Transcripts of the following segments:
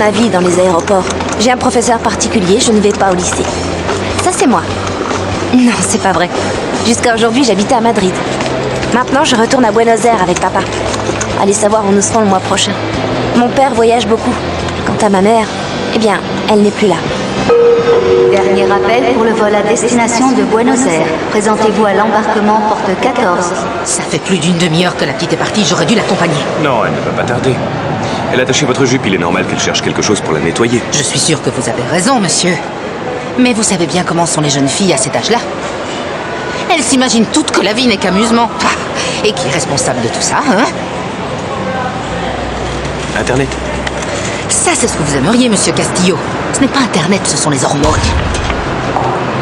ma vie dans les aéroports. J'ai un professeur particulier, je ne vais pas au lycée. Ça, c'est moi. Non, c'est pas vrai. Jusqu'à aujourd'hui, j'habitais à Madrid. Maintenant, je retourne à Buenos Aires avec papa. Allez savoir où nous serons le mois prochain. Mon père voyage beaucoup. Quant à ma mère, eh bien, elle n'est plus là. Dernier appel pour le vol à destination de Buenos Aires. Présentez-vous à l'embarquement porte 14. Ça fait plus d'une demi-heure que la petite est partie, j'aurais dû l'accompagner. Non, elle ne va pas tarder. Elle a taché votre jupe, il est normal qu'elle cherche quelque chose pour la nettoyer. Je suis sûre que vous avez raison, monsieur. Mais vous savez bien comment sont les jeunes filles à cet âge-là. Elles s'imaginent toutes que la vie n'est qu'amusement. Et qui est responsable de tout ça, hein? Internet. Ça, c'est ce que vous aimeriez, monsieur Castillo. Ce n'est pas Internet, ce sont les hormones.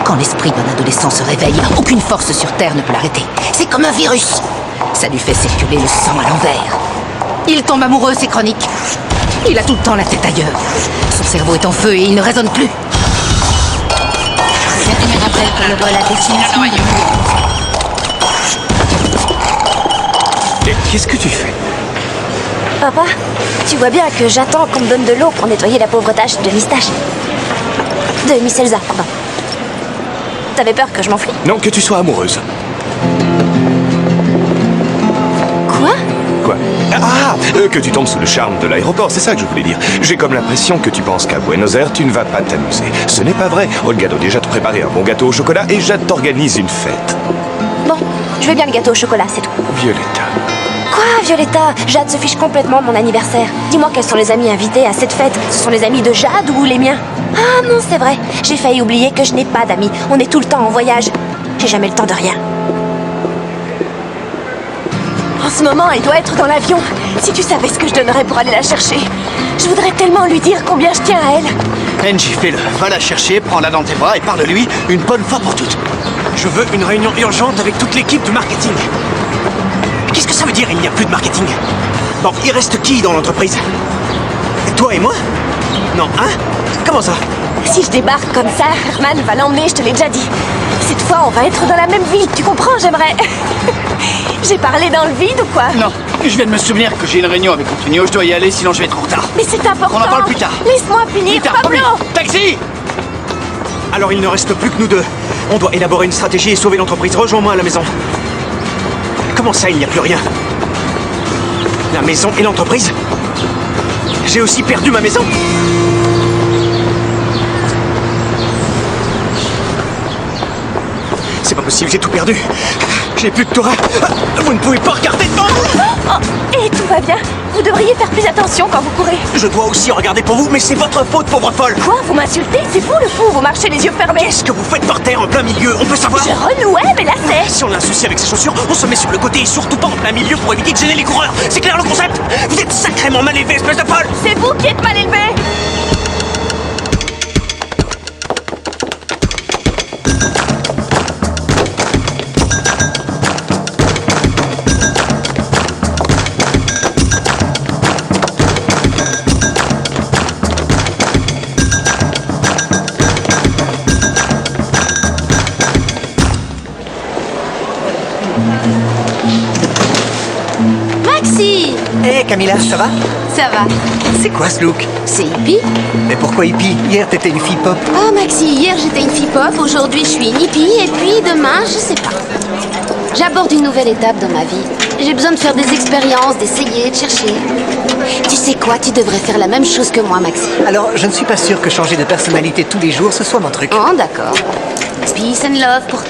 Quand l'esprit d'un adolescent se réveille, aucune force sur Terre ne peut l'arrêter. C'est comme un virus. Ça lui fait circuler le sang à l'envers. Il tombe amoureux, c'est chronique. Il a tout le temps la tête ailleurs. Son cerveau est en feu et il ne raisonne plus. Dernier appel pour le vol à destination. Et qu'est-ce que tu fais? Papa, tu vois bien que j'attends qu'on me donne de l'eau pour nettoyer la pauvre tache de Miss Tache. De Miss Elsa, pardon. T'avais peur que je m'enfuis? Non, que tu sois amoureuse. Quoi? Quoi? Que tu tombes sous le charme de l'aéroport, c'est ça que je voulais dire. J'ai comme l'impression que tu penses qu'à Buenos Aires, tu ne vas pas t'amuser. Ce n'est pas vrai. Olga doit déjà te préparer un bon gâteau au chocolat et Jade t'organise une fête. Bon, je veux bien le gâteau au chocolat, c'est tout. Violetta. Quoi, Violetta? Jade se fiche complètement de mon anniversaire. Dis-moi quels sont les amis invités à cette fête. Ce sont les amis de Jade ou les miens? Ah non, c'est vrai. J'ai failli oublier que je n'ai pas d'amis. On est tout le temps en voyage. J'ai jamais le temps de rien. En ce moment, elle doit être dans l'avion. Si tu savais ce que je donnerais pour aller la chercher. Je voudrais tellement lui dire combien je tiens à elle. Angie, fais-le. Va la chercher, prends-la dans tes bras et parle-lui une bonne fois pour toutes. Je veux une réunion urgente avec toute l'équipe du marketing. Qu'est-ce que ça veut dire, il n'y a plus de marketing? Bon, il reste qui dans l'entreprise? Toi et moi? Non, hein? Comment ça? Si je débarque comme ça, Herman va l'emmener, je te l'ai déjà dit. Cette fois, on va être dans la même ville, tu comprends? J'aimerais... J'ai parlé dans le vide ou quoi? Non, je viens de me souvenir que j'ai une réunion avec Antonio, je dois y aller sinon je vais être en retard. Mais c'est important. On en parle plus tard. Laisse-moi finir, Plus tard, Pablo. promis. Taxi! Alors il ne reste plus que nous deux. On doit élaborer une stratégie et sauver l'entreprise. Rejoins-moi à la maison. Comment ça, il n'y a plus rien? La maison et l'entreprise? J'ai aussi perdu ma maison? C'est pas possible, j'ai tout perdu. J'ai plus de Torah. Vous ne pouvez pas regarder devant vous. Oh, et tout va bien. Vous devriez faire plus attention quand vous courez. Je dois aussi regarder pour vous, mais c'est votre faute, pauvre folle. Quoi? Vous m'insultez? C'est vous le fou, vous marchez les yeux fermés. Qu'est-ce que vous faites par terre en plein milieu? On peut savoir? Je renouais, mais là c'est... Si on a un souci avec ses chaussures, on se met sur le côté et surtout pas en plein milieu pour éviter de gêner les coureurs. C'est clair le concept? Vous êtes sacrément mal élevé, espèce de folle. C'est vous qui êtes mal élevé. Maxi! Hé Camilla, ça va? Ça va. C'est quoi ce look? C'est hippie? Mais pourquoi hippie? Hier t'étais une fille pop. Oh Maxi, hier j'étais une fille pop, aujourd'hui je suis une hippie, et puis demain, je sais pas. J'aborde une nouvelle étape dans ma vie. J'ai besoin de faire des expériences, d'essayer, de chercher. Tu sais quoi, tu devrais faire la même chose que moi, Maxi. Alors je ne suis pas sûre que changer de personnalité tous les jours ce soit mon truc. Oh, d'accord. Peace and love pour toi.